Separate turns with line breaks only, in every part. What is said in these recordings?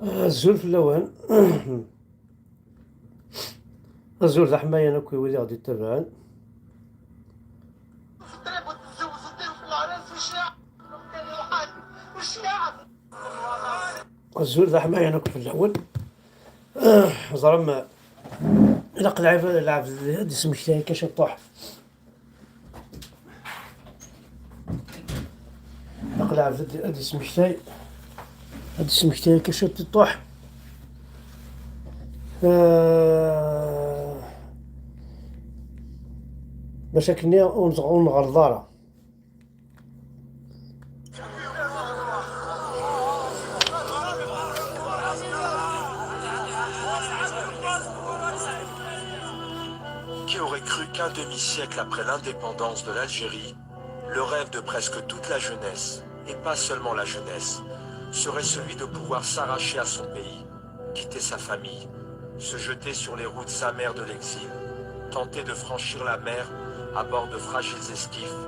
الزول في اللوان. الزول ذا حماية أنا كي ولي غادي يتبعن. الزول ذا حماية أنا في الأول. زعما إلا لعب هاد اسم الشاي كاش طاح. إلا لعب هاد اسم الشاي كاش طاح. باش كني ونغرضارة.
Qui aurait cru qu'un demi-siècle après l'indépendance de l'Algérie, le rêve de presque toute la jeunesse, et pas seulement la jeunesse, serait celui de pouvoir s'arracher à son pays, quitter sa famille, se jeter sur les routes amères de l'exil, tenter de franchir la mer à bord de fragiles esquifs,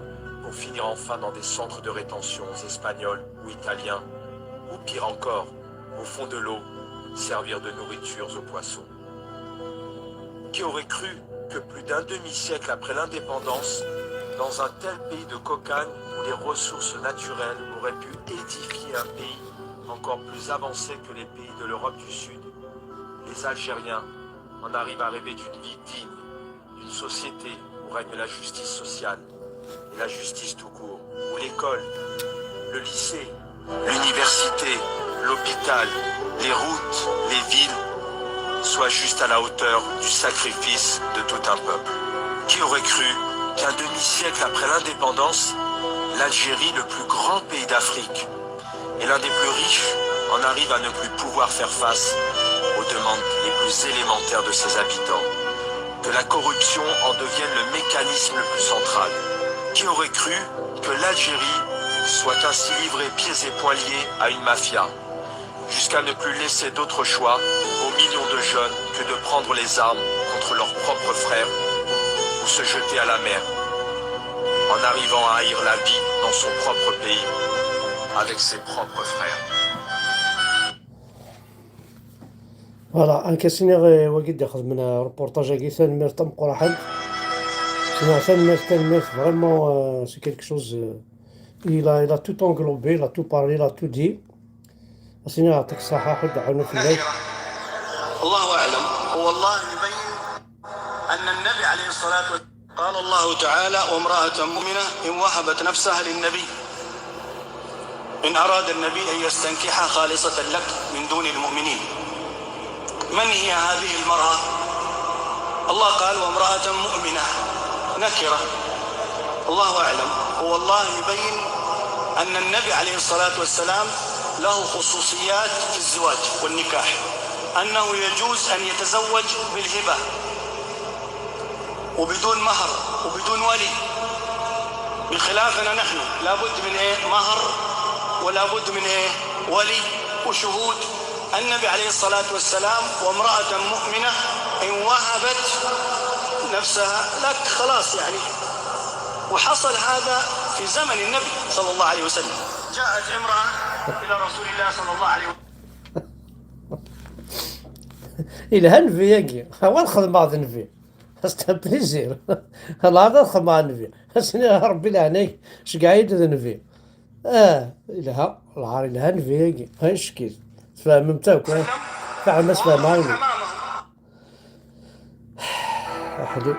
pour finir enfin dans des centres de rétention espagnols ou italiens, ou pire encore, au fond de l'eau, servir de nourriture aux poissons. Qui aurait cru que plus d'un demi-siècle après l'indépendance, dans un tel pays de cocagne où les ressources naturelles auraient pu édifier un pays encore plus avancé que les pays de l'Europe du Sud, les Algériens en arrivent à rêver d'une vie digne, d'une société où règne la justice sociale, et la justice tout court, où l'école, le lycée, l'université, l'hôpital, les routes, les villes, soit juste à la hauteur du sacrifice de tout un peuple. Qui aurait cru qu'un demi-siècle après l'indépendance, l'Algérie, le plus grand pays d'Afrique, et l'un des plus riches, en arrive à ne plus pouvoir faire face aux demandes les plus élémentaires de ses habitants, que la corruption en devienne le mécanisme le plus central. Qui aurait cru que l'Algérie soit ainsi livrée pieds et poings liés à une mafia, jusqu'à ne plus laisser d'autre choix aux millions de jeunes que de prendre les armes contre leurs propres frères ou se jeter à la mer, en arrivant à haïr la vie dans son propre pays, avec ses propres frères.
فوالا أنا كاسيني وقيت ياخذ من روبورتاج كي ثان تم قرحان. سمع ثان فريمون سي كيلك شوز. il a tout englobé, il a tout parlé, il a tout dit. سيني يعطيك الصحة حد عاونو في الليل.
الله أعلم. هو الله يبين أن النبي عليه الصلاة والسلام قال الله تعالى: وامرأة مؤمنة إن وهبت نفسها للنبي إن أراد النبي أن يستنكحها خالصة لك من دون المؤمنين. من هي هذه المرأة؟ الله قال: وامرأة مؤمنة، نكرة. الله أعلم. هو الله يبين أن النبي عليه الصلاة والسلام له خصوصيات في الزواج والنكاح، أنه يجوز أن يتزوج بالهبة وبدون مهر وبدون ولي، بخلافنا نحن لابد من مهر ولا بد من ولي وشهود. النبي عليه الصلاة والسلام: وامرأة مؤمنة إن وهبت نفسها لك، خلاص يعني. وحصل هذا في زمن النبي صلى الله عليه وسلم. جاءت امرأة إلى رسول الله صلى الله عليه وسلم.
إلا هنفي ياكي هو الخدمة نفي هستا بليزير هذا الخدمة نفي هسني ربي لعنيك اش قاعد نفي إلها العار إلها نفي ياكي هاي الشكيل تفهم متاوك فاهم ما تفهم هاي أحدو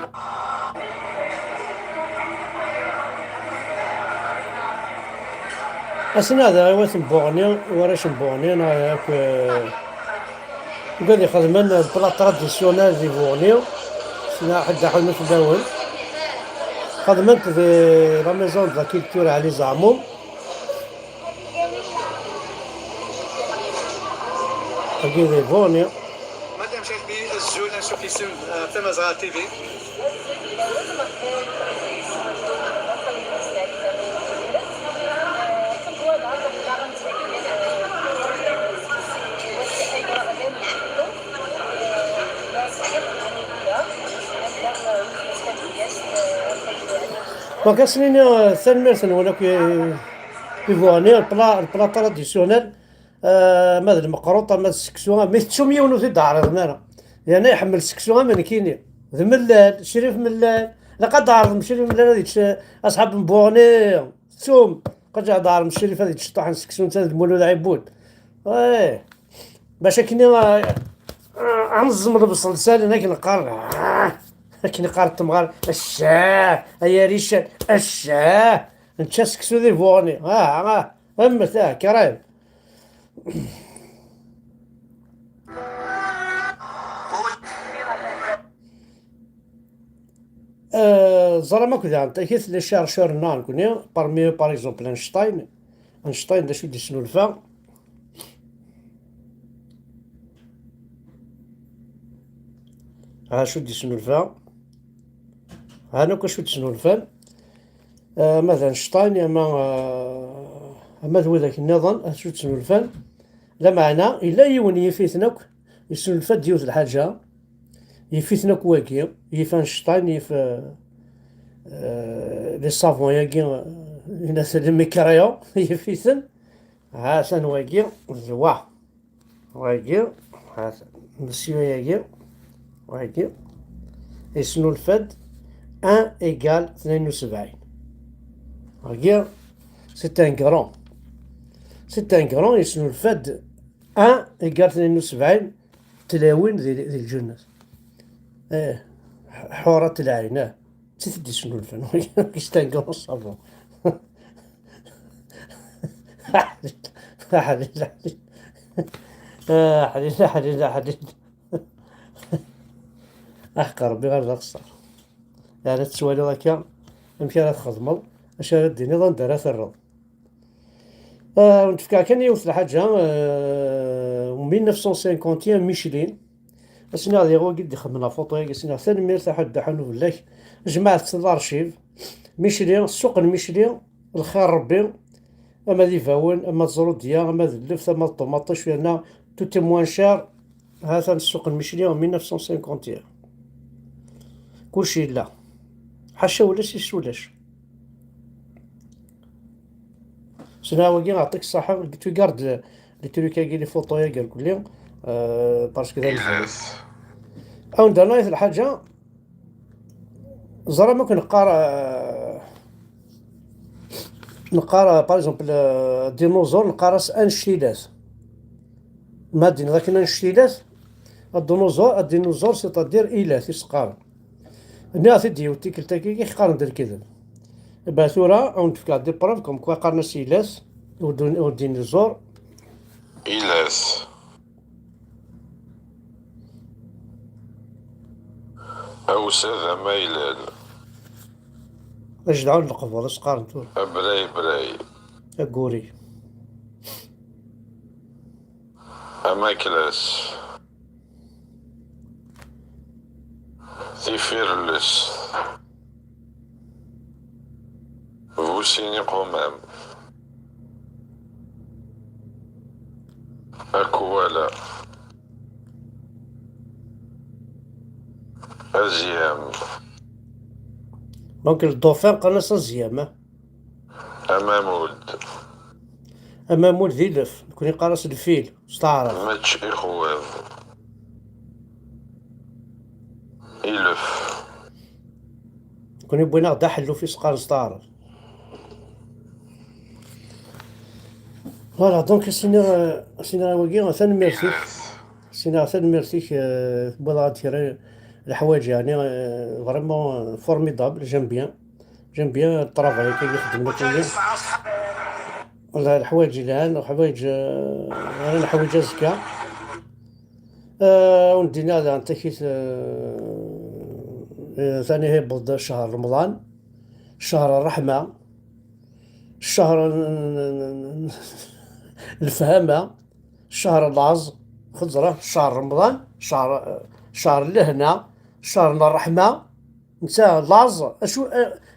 أسنا هذا غيوات مبوغني وراش مبوغني أنا هاك قال لي خدمنا البلا تراديسيونال دي بوغنيو سنا حد حنا في الدول خدمت في لا ميزون دو لا كولتور علي زعمو هاكي دي بوغنيو
مادام شايفين الزول نشوف يسم في مزرعة تي في.
ما كاسنين ثان ميرسن ولا كي بوغنيو البلا تراديسيونال ماذا المقروطة ماذا السكسوها ميتشو ميونو في دار غنانا يعني يحمل السكسوها من كيني ذا ملال شريف ملال لقد دار شريف ملال هذيك اصحاب مبوغني ثوم قد جا دار الشريف هذيك تشطح السكسون تاع المولود عيبود ايه باش كني غنزم البصل سال هناك نقار كي نقار التمغار الشاه يا ريشان الشاه انت سكسو ذي فوغني اما تاع كرايم زرا كذا انت كيف لي شارشور نان كوني بارمي باغ اكزومبل اينشتاين دا شو دي سنولفا ها شو دي سنولفا هانو كشو دي سنولفان مثلا اينشتاين اما ذو ذاك النظام شو تسنولفان لا معنى الا يون يفيتنك يسنولفا ديوت الحاجه يفيتنك واكي يف اينشتاين يف لي سافون ياكي الناس اللي ميكريو يفيتن هاسن واكي زوا واكي هاسن مسيو ياكي واكي يسنولفاد 1 إيكال 72 واكي سي ان كرون سي ان كرون يسنولفاد 1 إيكال 72 تلاوين ذي الجنة حورة العين تثدي شنو الفن كيش تنقل الصابون حديد حديد احقر ربي غير ذاك الصار يعني تسوالي هكا يمكن تخدمض اش راه ديني ظن دارها الرض ونتفكر كان يوصل حاجه و 1951 ميشلين اسنا هذا هو قد خدمنا فوطو اسنا ثاني مير تاع حد حنو بالله جمعت الارشيف ميشلين السوق الميشلين الخير ربي اما ذي فاون اما الزروديه اما اللفت اما الطوماطيش لان توتي موان شار هذا السوق الميشلين 1951 كلشي لا حاشا ولاش ولاش شنو هو كي نعطيك الصحة قلت له كارد قلت له كي لي فوطويا قال كل باسكو دابا او درنا الحاجة زرا ما نقرا باغ اكزومبل الديناصور نقرا انشيلات مادين لكن انشيلات الديناصور سيتادير إيلات يسقار هنا تديو تيكل تاكي قارن دير كذا باثورة او نتفكر دي بروف كوم كوا قارنا سيلاس والديناصور
إيلاس أو سادة مايلان
اجدعو نقفو هذا قارن تور
براي
اكوري
أماكلاس ثيفيرلس فوسيني قمام أكوالا أزيام
دونك الدوفان قالنا زيامة
أمامود
ذي لف كوني قارس الفيل استعرف
ماتش إخوان إلف
كوني بغينا غدا حلو في سقار استعرف فوالا دونك سينا واكي ثاني ميرسيك سينا ثاني ميرسيك بغا تيري الحوايج يعني فريمون فورميدابل جيم بيان الطرافاي كي يخدم لك والله الحوايج الان وحوايج انا حوايج زكا وندينا هذا انت كيت ثاني هيبض شهر رمضان شهر الرحمة شهر الفهامة شهر العز خضرة شهر رمضان شهر اللهنا شهر الرحمة نتا العز اشو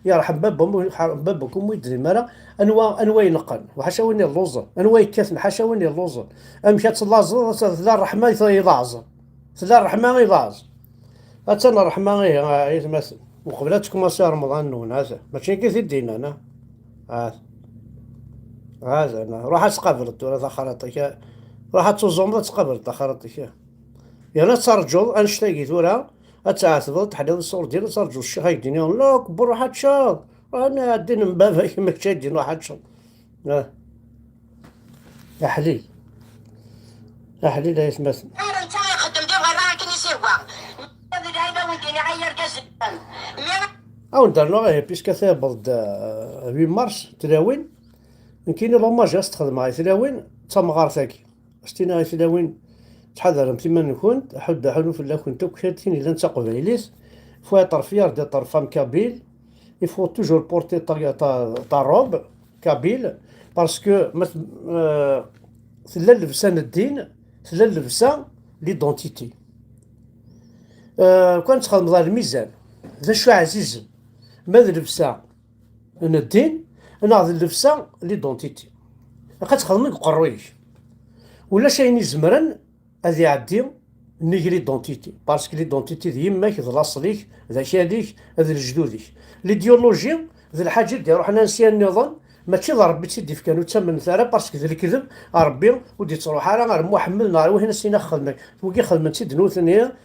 يرحم بابكم ويدري مالا انوا ينقن وحاشا وين اللوزر انوا يكثن حاشا وين اللوزر امشات اللازر ثلا الرحمة يضاعز ثلا الرحمة يضاعز اتنا الرحمة يتمثل وقبلاتكم شهر رمضان نون هذا ماشي كي دينا انا هذا انا روح اسقابل الدور هذا خلاطك راحت الزومبا تقبل تخرطك يلا ترجل انشتاقي ثورة اتعاتبل تحديد الصور ديال ترجل الشيخ يديني لا كبر واحد شاط انا الدين من بابا كما كتدين واحد شاط يا حليل يا حليل يا سماسن او ندير غير بيسكا ثابلد 8 مارس تلاوين كاين لوماج استخدم غاي تلاوين تمغار ثاكي شتينا غاي تلاوين تحضر مثل ما كنت حد حلو في الله كنت كشاتين الا انت قبيليس فوا طرفيار دي طرفام كابيل يفو توجور بورتي تا روب كابيل باسكو ثلا لبسان الدين ثلا لبسان ليدونتيتي كون تخدم ضال الميزان ذا شو عزيز ماذا لبسا انا الدين انا هذا اللبسه ليدونتيتي كتخدم قرويش ولا شي زمرن هذا يعدي نيجي ليدونتيتي باسكو ليدونتيتي ذي يماك ذا لاصليك ذا شاديك ذا الجدوديك ليديولوجي ذا الحاجه ديال روحنا نسيان النظام ماشي ذا ربي تيدي فكانو تسمن ثرا باسكو ذا الكذب ربي ودي تروح على غير محمد نهار وهنا سينا خدمك وكي خدمت تدنو ثانيه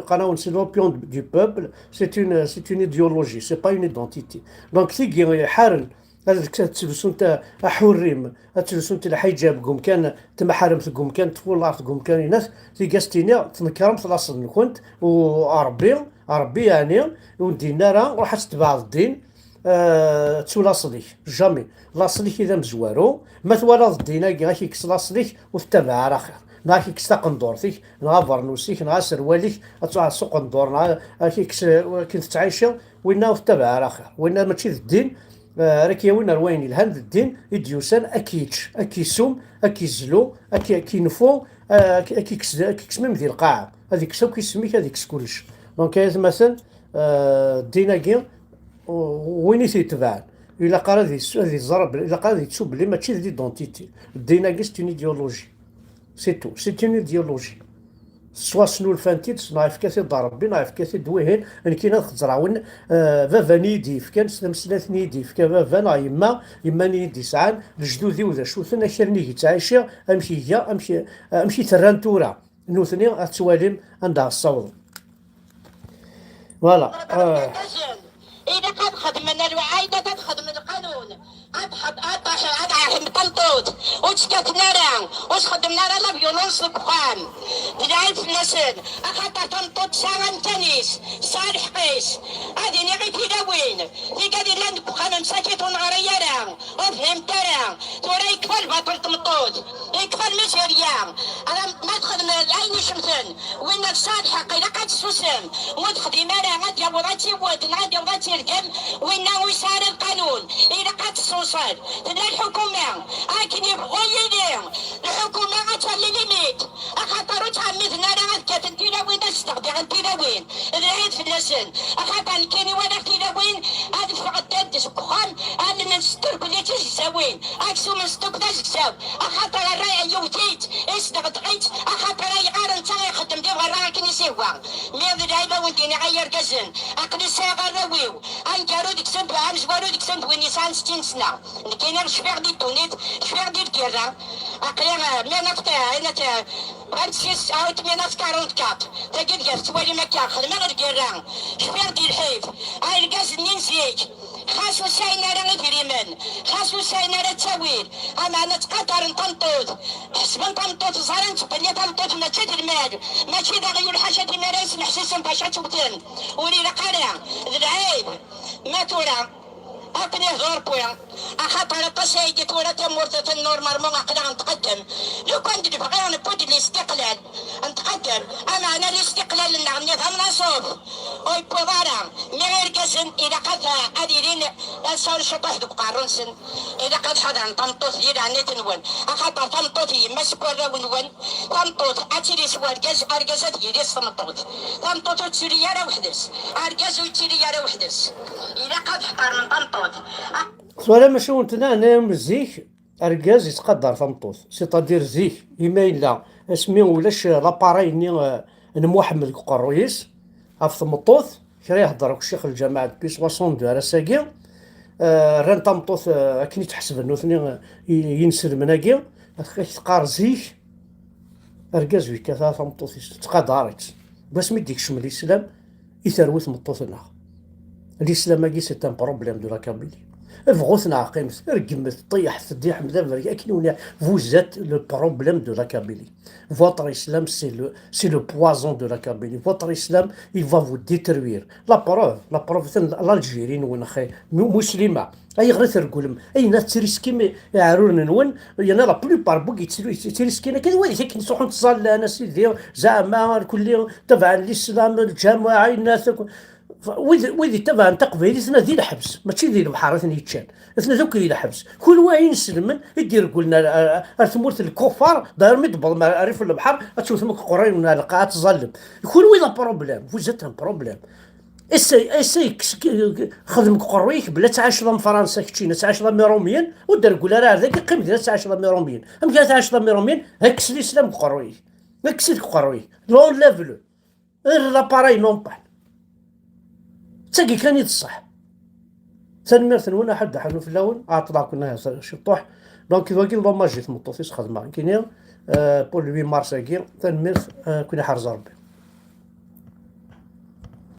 قناه سي لوبيون دو بوبل سي اون ايديولوجي سي با اون ايدونتيتي دونك تيجي حارن هذا تلسون تاع حريم تلسون تاع حجاب قوم كان تما حرم قوم كان تفولار قوم كان ناس في قاستينا تنكرم في الاصل كنت وربي يعني ودينا راه راح تتبع الدين تسول اصليك جامي لاصليك اذا مزوارو ما توالى الدين غاكي كس لاصليك وتتبع راه خير ناكي كس قندورتك نا فرنوسيك نا سرواليك تروح سوق قندور نا كيكس كنت تعيشه وين تتبع راه خير وين ماشي الدين راكي وين روين الهند الدين يديوسان اكيتش اكيسوم اكيزلو اكينفو اكيكس ميم ذي القاعه هذيك سو كيسميك هذيك كلش دونك مثلا الديناكي وين تيتبع الا قال هذه الزرب الا قال هذه تسوب لي ماشي ليدونتيتي الديناكي سي اون ايديولوجي سي تو سي اون ايديولوجي سوا سنو الفانتيت نايف كاسي ضربي نايف كاسي دويهن ان كاين خزراون فافا نيدي فكان سلام نيدي فكان فافا يما نيدي سعان الجدودي وذا شوثنا كرنيكي تعيشي امشي هي امشي ترانتورا نوثني اتواليم عندها الصوت فوالا
إذا قد خدمنا الوعايدة تخدم القانون أضحى مطلطوط وتسكتنا راه وش خدمنا راه لا فيولونس الكخان دراي في النسل أخطر تنطوط ساعة تنيس صالح قيس هادي نغي تيلاوين في قادي لان الكخان مساكت ونغريا راه وفهمت راه تورا يكفى البطل تمطوط يكفى المسيريا أنا ما تخدم العين شمسن وين الصالحة قيلا قد سوسم وتخدم راه غادي وراتي ود غادي وراتي الكم وين ويسار القانون إذا قد توصل تلا الحكومة لكن يبغوا يدير الحكومة غتولي ليميت خاطر تعمدنا راه كاتن تيلاوين تستخدم التيلاوين العيد في اللسن خاطر كاين ولا تيلاوين هاد فقدت سكخان هاد نستر كل تيزاوين اكسو من ستوك تزكساو خاطر الراي يوتيت استغطيت خاطر يغار انت يخدم ديال راه كني سيوا مي دايما وين كاين غير كازن اقلي ساغر راويو انكارو ديك سنت وعمزوارو ديك سنت وين يسان 60 سنه كاين شفير دي تونيت شفير ديال كيرا اقلي مي نفتا انا تا 26 او 44 تاكيد كاع توالي ما كاخذ ما غير كيرا شفير ديال الحيف هاي الكاز نينسيك خاصو ساينا راه غيريمن خاصو ساينا راه تاويل اما انا تقطر نطنطوط حسب نطنطوط زهران تبني طنطوط ماشي د المال ماشي دا غير الحاجه ديال مراس نحسسهم باش توتن ولي قرا العيب ما تورا أقني هزار بويا أخاطر القصايد تورا تمورت النورمال مو أقدر نتقدم لو كنت نبغي نبود الاستقلال نتقدم أما أنا الاستقلال نعم نفهم نصوف أي بوضارا غير كسن إذا قد أديرين أسال شطح دوك قارنسن إذا قد حدا تنطوط يراني تنون أخاطر تنطوط يما سكورا ونون تنطوط أتيري سوار جاز أرجازات يريس تنطوط تنطوط تسيري يارا وحدس أرجاز ويتيري يارا وحدس إذا قد حضر من تنطوط
سوالا ماشي ونتنا انا مزيك اركاز يتقدر تنطوط سيتادير زيك يما الا اسمي ولاش لاباراي ني محمد قرويس في تمطوط كرا يهضر الشيخ الجماعه بي 62 راساكي ران تمطوط كني تحسب انه ثني ينسر مناكي تقار زيك أركاز في كثافة مطوثيس تقادارت بس مي ديكش من الإسلام يثروت مطوثنا. الإسلام هاكي سي ان بروبليم دو لا كابيلي. فغوثنا عقيمت رقمت طيح تديح مذا أكيد vous êtes le problème de la Kabylie. Votre islam c'est le poison de la Kabylie. Votre islam il va vous détruire. La preuve l'Algérie نون خي مسلمة أي غير ترقلم أي ناس تريسكي يعرون نون يعني لا بلوبار بوكي تريسكينا كذا وين كي نصحوا نتصلى أنا سيدي زعما كل تبع الإسلام الجماعة الناس ويدي تبع تقبيلي ثنا ذي الحبس ماشي ذي البحر ثنا يتشان ثنا ذوك ذي الحبس كل واحد يسلم يدير قلنا ثمورة الكفار داير مدبل ما عرف البحر تشوف ثمك قرين من القاعة تظلم كل ويدا بروبليم فوزتهم بروبليم اسي خدمك قرويك بلا تعاش ضم فرنسا كتشينا تعاش ضم روميين ودار قول راه هذاك قيم ديال تعاش ضم روميين ام جا تعاش ضم روميين هكس الاسلام قرويك هكسيت قرويك لون ليفلو لاباراي نون با تاقي كان يتصح تنميرثن ونا حد حنو في اللون اعطلا كنا شطوح دونك واكي لو ما جيت مطوفيس خدمه كاين بول 8 مارس كي تنميرث كنا حرز ربي